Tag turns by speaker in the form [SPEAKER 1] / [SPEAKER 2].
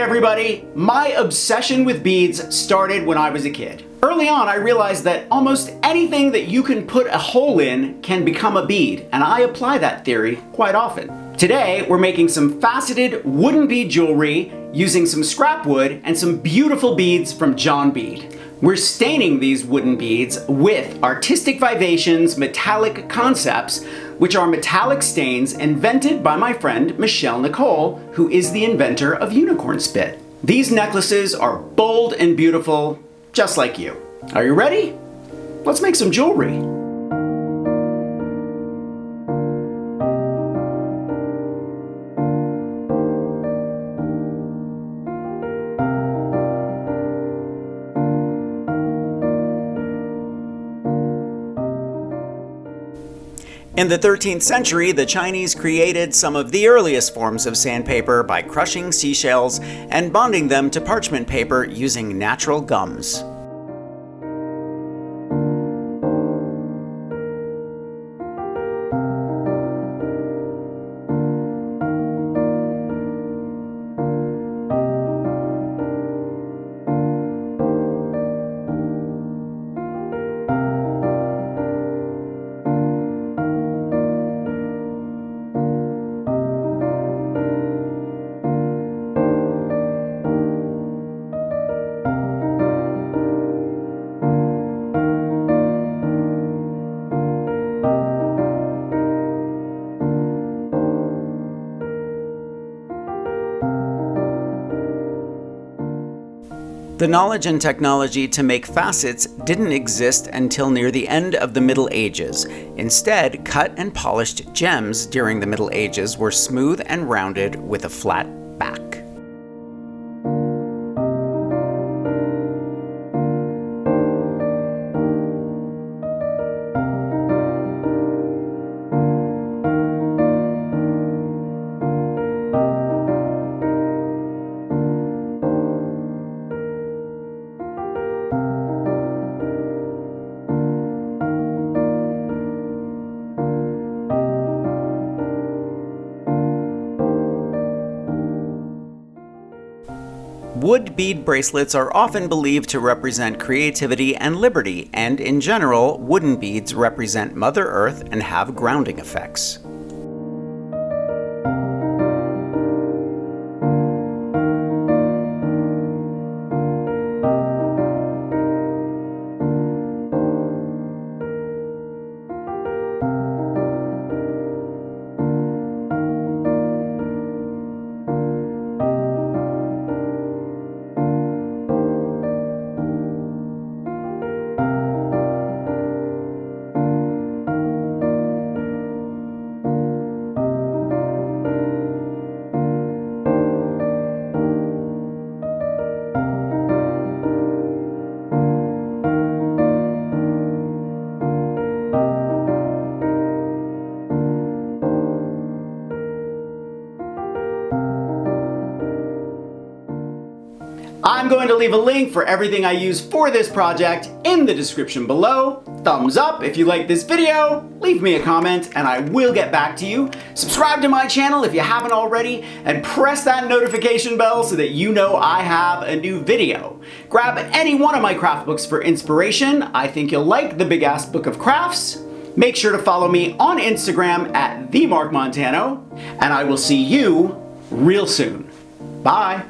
[SPEAKER 1] everybody! My obsession with beads started when I was a kid. Early on, I realized that almost anything that you can put a hole in can become a bead, and I apply that theory quite often. Today, we're making some faceted wooden bead jewelry using some scrap wood and some beautiful beads from John Bead. We're staining these wooden beads with Artistic Vivations metallic concepts, which are metallic stains invented by my friend Michelle Nicole, who is the inventor of unicorn spit. These necklaces are bold and beautiful, just like you. Are you ready? Let's make some jewelry. In the 13th century, the Chinese created some of the earliest forms of sandpaper by crushing seashells and bonding them to parchment paper using natural gums. The knowledge and technology to make facets didn't exist until near the end of the Middle Ages. Instead, cut and polished gems during the Middle Ages were smooth and rounded with a flat back. Wood bead bracelets are often believed to represent creativity and liberty, and in general, wooden beads represent Mother Earth and have grounding effects. I'm going to leave a link for everything I use for this project in the description below. Thumbs up if you like this video, leave me a comment, and I will get back to you. Subscribe to my channel if you haven't already, and press that notification bell so that you know I have a new video. Grab any one of my craft books for inspiration. I think you'll like the Big Ass Book of Crafts. Make sure to follow me on Instagram at @Mark Montano, and I will see you real soon. Bye.